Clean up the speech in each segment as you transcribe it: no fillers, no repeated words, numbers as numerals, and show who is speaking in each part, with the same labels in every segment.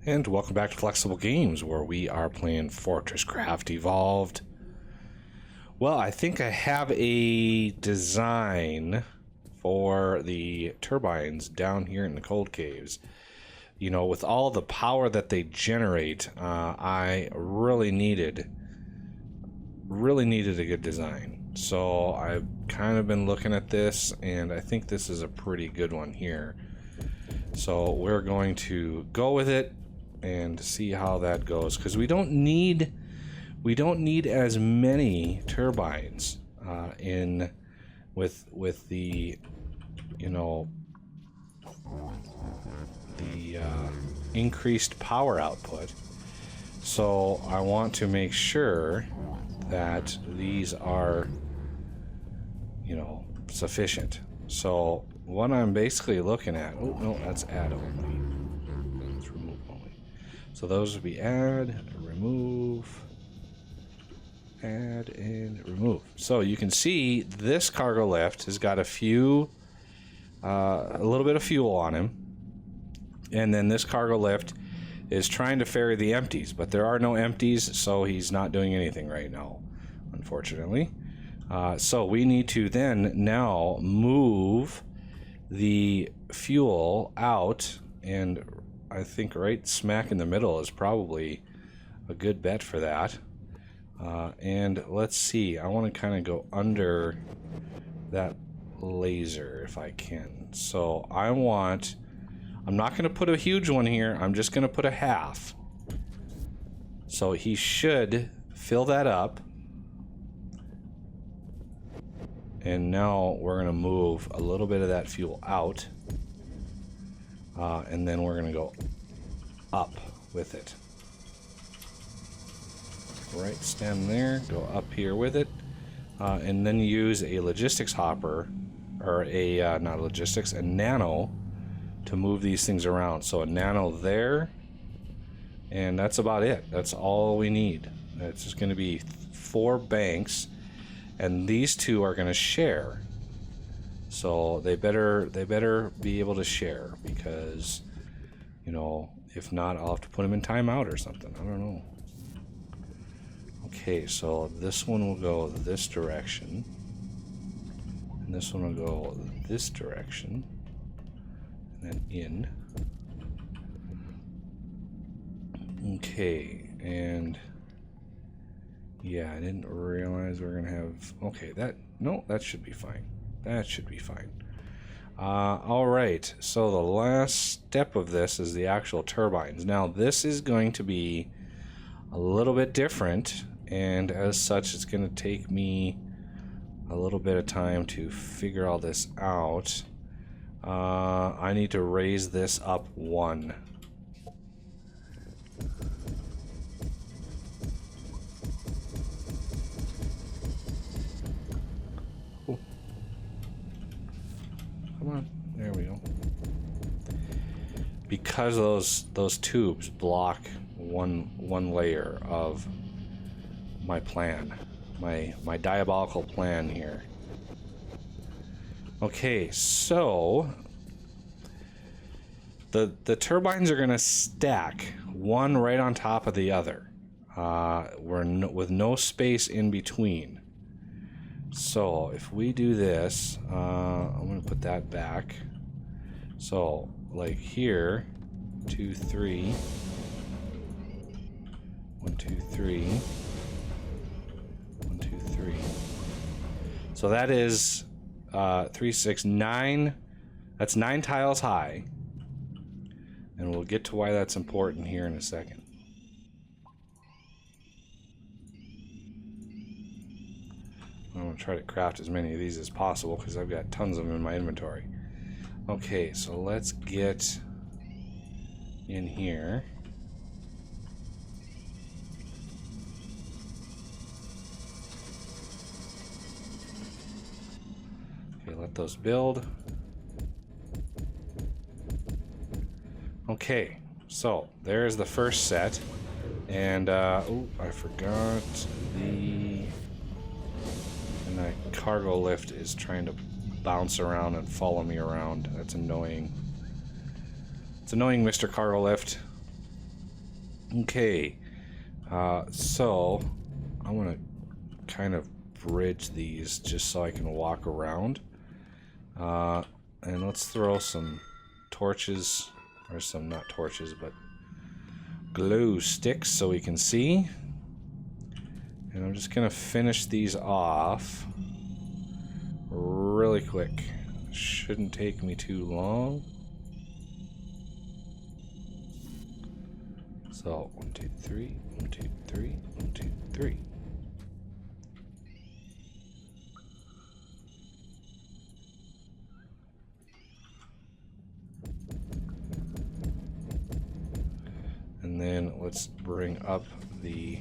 Speaker 1: And welcome back to Flexible Games, where we are playing FortressCraft Evolved. Well, I think I have a design for the turbines down here in the cold caves. You know, with all the power that they generate, I really needed a good design. So I've kind of been looking at this, and I think this is a pretty good one here. So we're going to go with it and see how that goes, because we don't need as many turbines with the, you know, the increased power output. So I want to make sure that these are, you know, sufficient. So what I'm basically looking at, oh no, that's add only. That's remove only. So those would be add, remove, add, and remove. So you can see this cargo lift has got a little bit of fuel on him, and then this cargo lift is trying to ferry the empties, but there are no empties, so he's not doing anything right now, unfortunately. So we need to then now move the fuel out, and I think right smack in the middle is probably a good bet for that. And let's see, I want to kind of go under that laser if I can. So I'm not going to put a huge one here, I'm just going to put a half. So he should fill that up. And now we're going to move a little bit of that fuel out. And then we're going to go up with it. Right stem there, go up here with it. And then use a logistics hopper, or a, not logistics, a nano to move these things around. So a nano there, and that's about it. That's all we need. It's just going to be 4 banks. And these two are going to share, so they better be able to share, because, you know, if not, I'll have to put them in timeout or something. I don't know. Okay, so this one will go this direction, and this one will go this direction, and then in. Okay, and yeah, I didn't realize we were gonna have, okay, that should be fine. That should be fine. All right, so the last step of this is the actual turbines. Now this is going to be a little bit different, and as such it's going to take me a little bit of time to figure all this out. I need to raise this up 1. Come on, there we go. Because those tubes block one layer of my plan, my diabolical plan here. Okay, so the turbines are gonna stack one right on top of the other, with no space in between. So if we do this, I'm going to put that back. So like here, 2, 3, 1, 2, 3, 1, 2, 3. So that is 3, 6, 9. That's 9 tiles high, and we'll get to why that's important here in a second. I'm going to try to craft as many of these as possible, because I've got tons of them in my inventory. Okay, so let's get in here. Okay, let those build. Okay, so there's the first set. And, oh, I forgot the... And that cargo lift is trying to bounce around and follow me around. That's annoying. It's annoying, Mr. Cargo Lift. Okay, so I want to kind of bridge these just so I can walk around. And let's throw some torches, or some, not torches, but glue sticks so we can see. And I'm just gonna finish these off really quick. Shouldn't take me too long. So 1, 2, 3, 1, 2, 3, 1, 2, 3. And then let's bring up the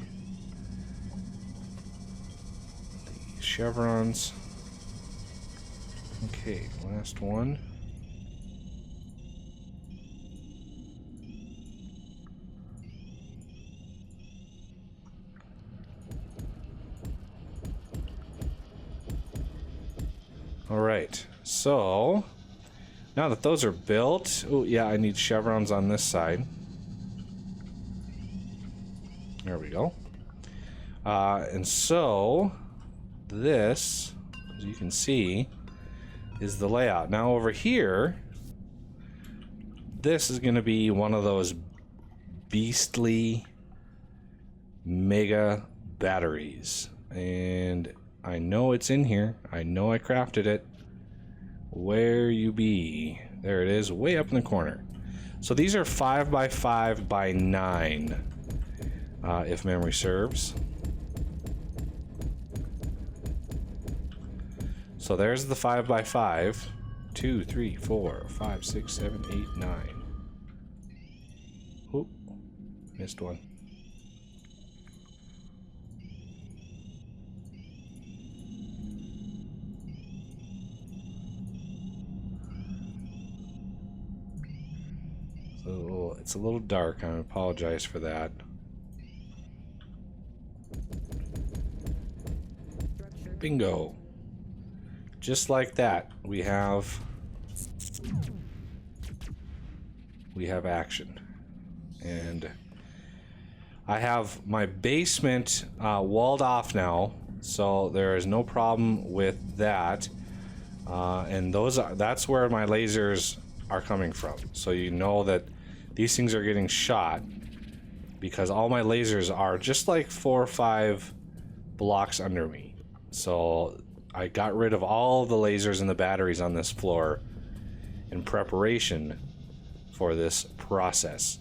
Speaker 1: chevrons. Okay, last one. All right, so now that those are built, oh yeah, I need chevrons on this side. There we go. And so this, as you can see, is the layout. Now over here, this is going to be one of those beastly mega batteries. And I know it's in here. I know I crafted it. Where you be? There it is, way up in the corner. So these are 5x5 by 9. If memory serves. So there's the 5x5. 2, 3, 4, 5, 6, 7, 8, 9. Oop, missed one. So it's a little dark. I apologize for that. Bingo. Just like that, we have action. And I have my basement walled off now, so there is no problem with that. And that's where my lasers are coming from. So you know that these things are getting shot because all my lasers are just like 4 or 5 blocks under me. So I got rid of all the lasers and the batteries on this floor in preparation for this process.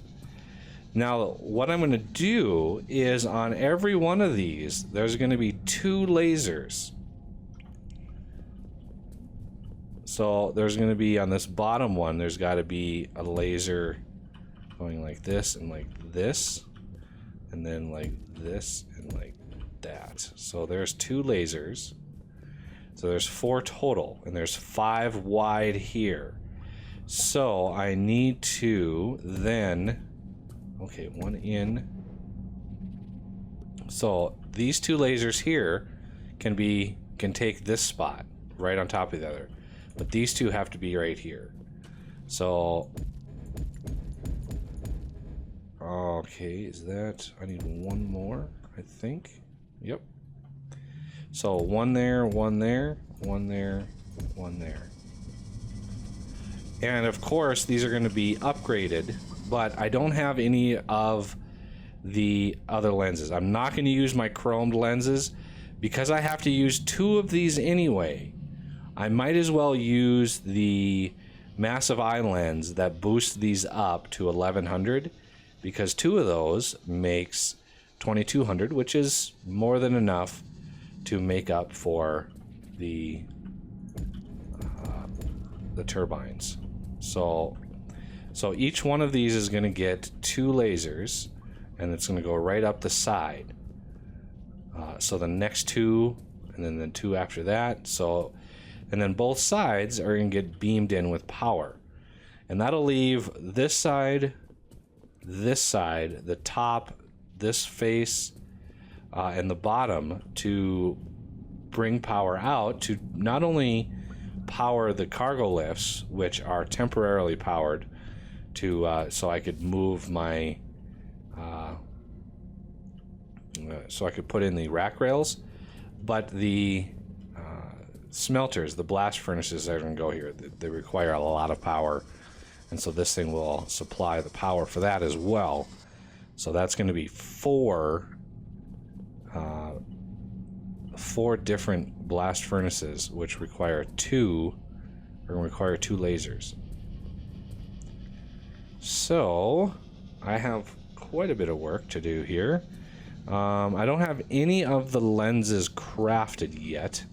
Speaker 1: Now, what I'm going to do is on every one of these, there's going to be 2 lasers. So there's going to be on this bottom one, there's got to be a laser going like this and like this, and then like this and like that. So there's 2 lasers. So there's 4 total, and there's 5 wide here. So I need to then, okay, 1 in. So these 2 lasers here can take this spot right on top of the other, but these 2 have to be right here. So okay, is that, I need 1 more, I think. Yep. So 1 there, 1 there, 1 there, 1 there. And of course, these are going to be upgraded, but I don't have any of the other lenses. I'm not going to use my chromed lenses because I have to use 2 of these anyway. I might as well use the massive eye lens that boosts these up to 1100, because 2 of those makes 2200, which is more than enough to make up for the turbines. So each one of these is going to get 2 lasers, and it's going to go right up the side. So the next 2, and then the 2 after that. So, and then both sides are going to get beamed in with power, and that'll leave this side, the top, this face, and the bottom to bring power out to not only power the cargo lifts, which are temporarily powered to so I could move my so I could put in the rack rails, but the smelters, the blast furnaces that are going to go here, they require a lot of power, and so this thing will supply the power for that as well. So that's going to be four different blast furnaces, which require two lasers. So I have quite a bit of work to do here. I don't have any of the lenses crafted yet.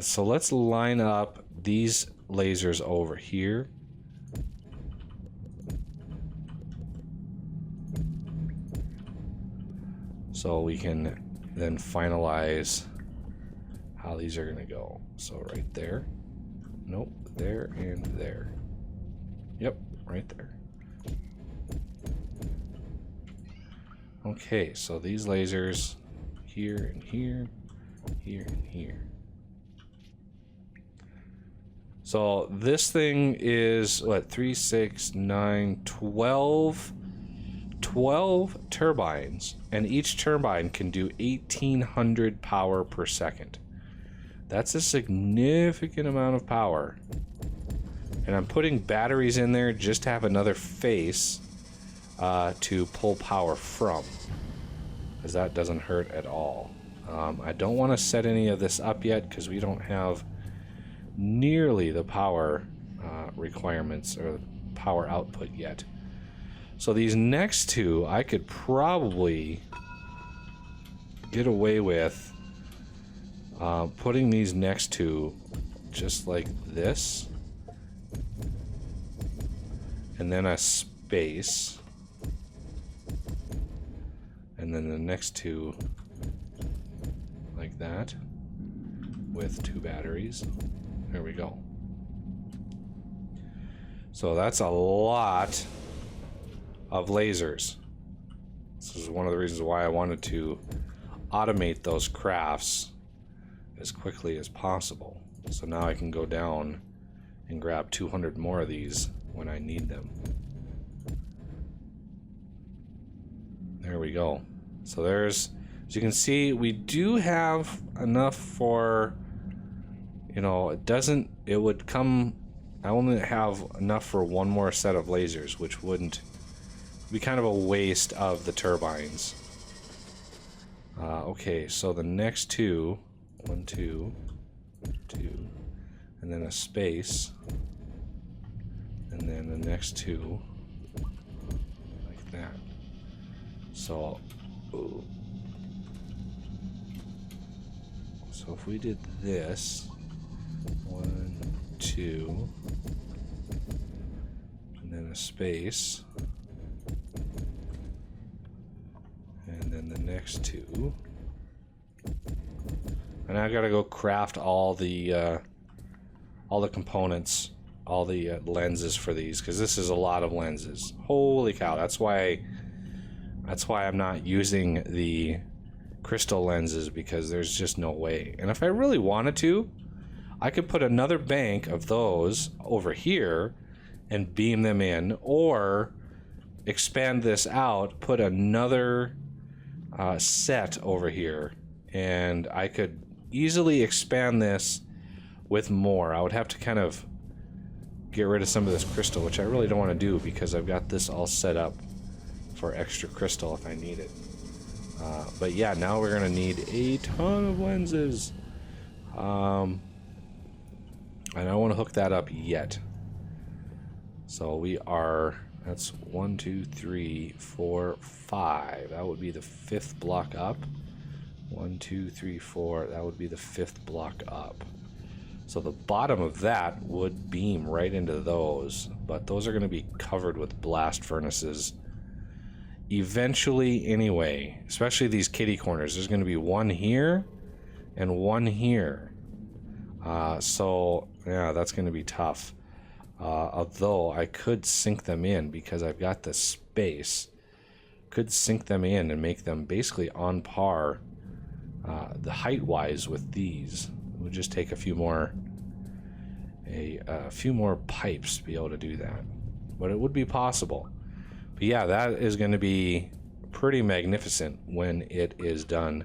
Speaker 1: So let's line up these lasers over here. So we can then finalize how these are going to go. So right there. Nope, there and there. Yep, right there. Okay, so these lasers here and here, here and here. So this thing is what, 3, 6, 9, 12 turbines, and each turbine can do 1800 power per second. That's a significant amount of power. And I'm putting batteries in there just to have another face to pull power from, because that doesn't hurt at all. I don't want to set any of this up yet because we don't have nearly the power requirements or power output yet. So these next two I could probably get away with putting these next two just like this, and then a space, and then the next two like that with two batteries. There we go. So that's a lot of lasers. This is one of the reasons why I wanted to automate those crafts as quickly as possible. So now I can go down and grab 200 more of these when I need them. There we go. So there's, as you can see, we do have enough for, you know, it would come, I only have enough for one more set of lasers, which wouldn't be kind of a waste of the turbines. Okay, so the next two, 1, 2, 2, and then a space, and then the next two like that. So if we did this, 1, 2, and then a space, and then the next two, and I gotta go craft all the components, all the lenses for these, because this is a lot of lenses. Holy cow! That's why I'm not using the crystal lenses, because there's just no way. And if I really wanted to, I could put another bank of those over here and beam them in, or expand this out, put another set over here, and I could easily expand this with more. I would have to kind of get rid of some of this crystal, which I really don't want to do, because I've got this all set up for extra crystal if I need it. But yeah, now we're gonna need a ton of lenses. And I don't want to hook that up yet. So we are, that's 1, 2, 3, 4, 5. That would be the 5th block up. 1, 2, 3, 4. That would be the 5th block up. So the bottom of that would beam right into those, but those are going to be covered with blast furnaces eventually anyway, especially these kitty corners. There's going to be one here and one here. So yeah, that's going to be tough. Although I could sink them in because I've got the space. Could sink them in and make them basically on par, the height-wise, with these. It would just take a few more pipes to be able to do that, but it would be possible. But yeah, that is going to be pretty magnificent when it is done.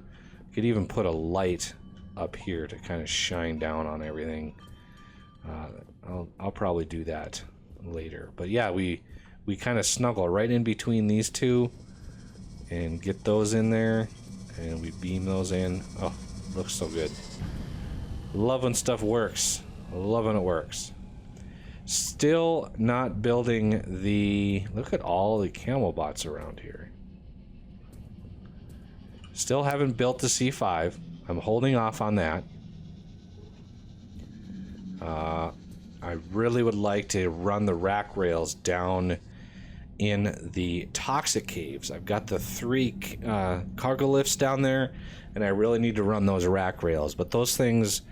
Speaker 1: You could even put a light up here to kind of shine down on everything. I'll probably do that later. But yeah, we kind of snuggle right in between these two and get those in there, and we beam those in. Oh, looks so good. Love when stuff works. Love when it works. Still not building the... Look at all the camel bots around here. Still haven't built the C5. I'm holding off on that. I really would like to run the rack rails down in the toxic caves. I've got the 3 cargo lifts down there, and I really need to run those rack rails. But those things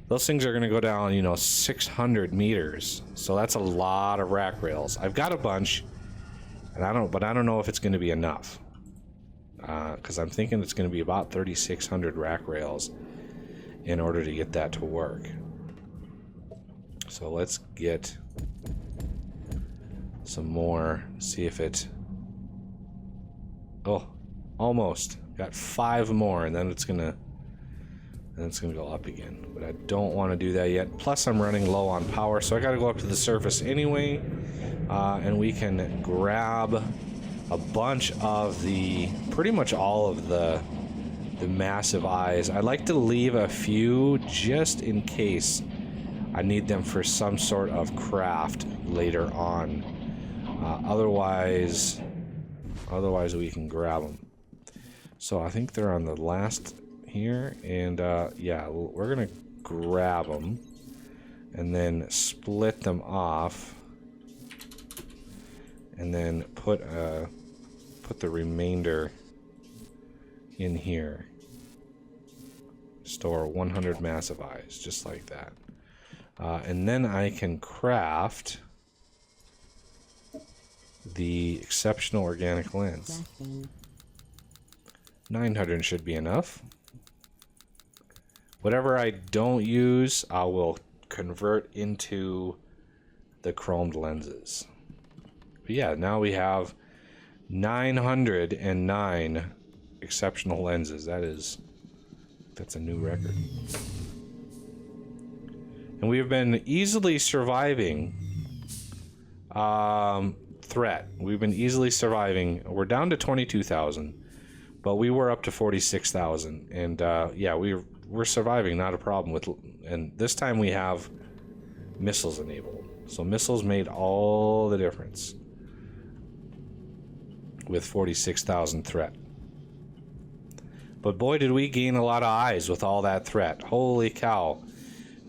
Speaker 1: are going to go down, you know, 600 meters. So that's a lot of rack rails. I've got a bunch, and I don't know if it's going to be enough. Because I'm thinking it's going to be about 3,600 rack rails in order to get that to work. So let's get some more, see if it... Oh, almost. Got 5 more, and then it's gonna go up again. But I don't want to do that yet. Plus I'm running low on power, so I gotta go up to the surface anyway. And we can grab a bunch of the, pretty much all of the massive eyes. I like to leave a few just in case I need them for some sort of craft later on. Otherwise we can grab them. So I think they're on the last here, and yeah, we're gonna grab them and then split them off, and then put the remainder in here. Store 100 massive eyes, just like that. And then I can craft the exceptional organic lens. 900 should be enough. Whatever I don't use, I will convert into the chromed lenses. But yeah, now we have 909 exceptional lenses. That's a new record. And we have been easily surviving threat. We've been easily surviving. We're down to 22,000, but we were up to 46,000, and yeah, we're surviving, not a problem with. And this time we have missiles enabled, so missiles made all the difference with 46,000 threat. But boy, did we gain a lot of eyes with all that threat. Holy cow.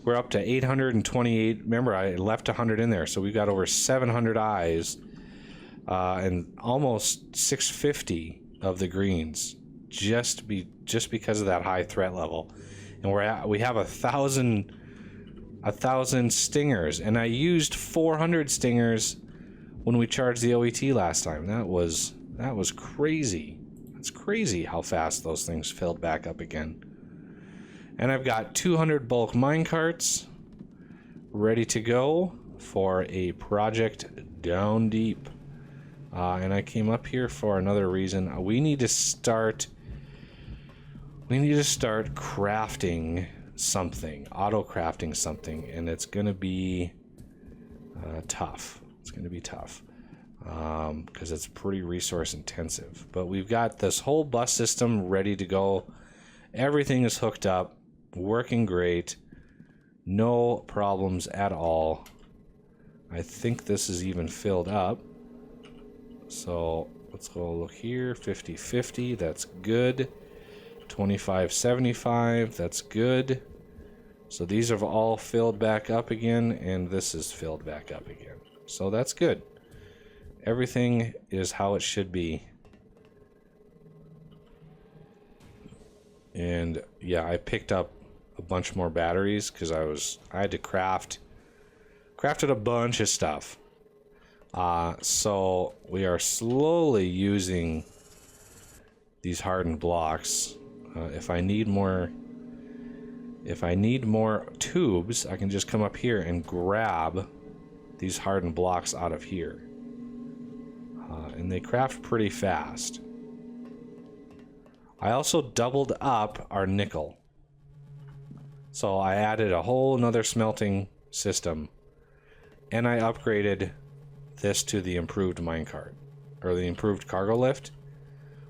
Speaker 1: We're up to 828. Remember, I left 100 in there, so we've got over 700 eyes and almost 650 of the greens just because of that high threat level. And we have 1,000 stingers, and I used 400 stingers when we charged the OET last time. That was crazy. It's crazy how fast those things filled back up again. And I've got 200 bulk minecarts ready to go for a project down deep. And I came up here for another reason. We need to start crafting something, auto crafting something, and it's gonna be tough. It's gonna be tough because it's pretty resource intensive. But we've got this whole bus system ready to go. Everything is hooked up, working great, no problems at all. I think this is even filled up. So let's go look here. 50-50, that's good. 25-75, that's good. So these have all filled back up again, and this is filled back up again. So that's good. Everything is how it should be. And yeah, I picked up a bunch more batteries because I had to crafted a bunch of stuff. So we are slowly using these hardened blocks. If I need more tubes, I can just come up here and grab these hardened blocks out of here. And they craft pretty fast. I also doubled up our nickel. So I added a whole nother smelting system, and I upgraded this to the improved minecart, or the improved cargo lift,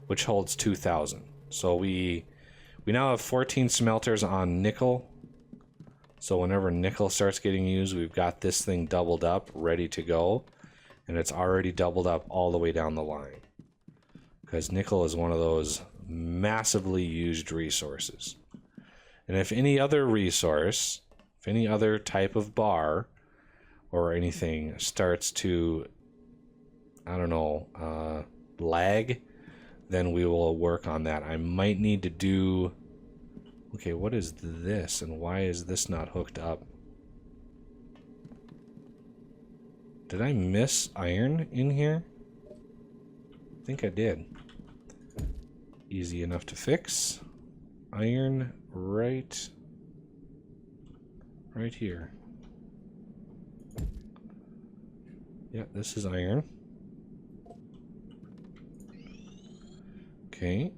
Speaker 1: which holds 2,000. So we now have 14 smelters on nickel. So whenever nickel starts getting used, we've got this thing doubled up, ready to go, and it's already doubled up all the way down the line. Because nickel is one of those massively used resources. And if any other resource, if any other type of bar or anything starts to, I don't know, lag, then we will work on that. I might need to do... Okay, what is this, and why is this not hooked up? Did I miss iron in here? I think I did. Easy enough to fix. Iron right here. Yeah, this is iron. Okay.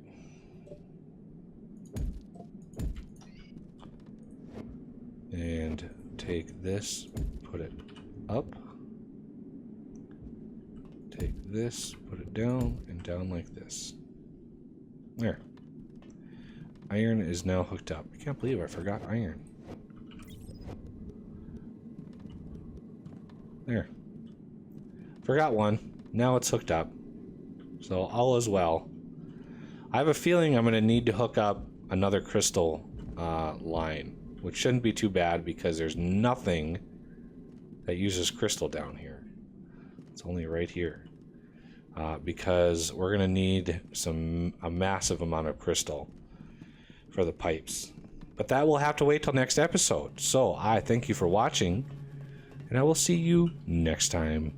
Speaker 1: And take this, put it up. Take this, put it down, and down like this. There. Iron is now hooked up. I can't believe I forgot iron. There. Forgot one. Now it's hooked up. So all is well. I have a feeling I'm going to need to hook up another crystal line, which shouldn't be too bad because there's nothing that uses crystal down here. It's only right here. Because we're going to need a massive amount of crystal for the pipes. But that will have to wait till next episode. So I thank you for watching, and I will see you next time.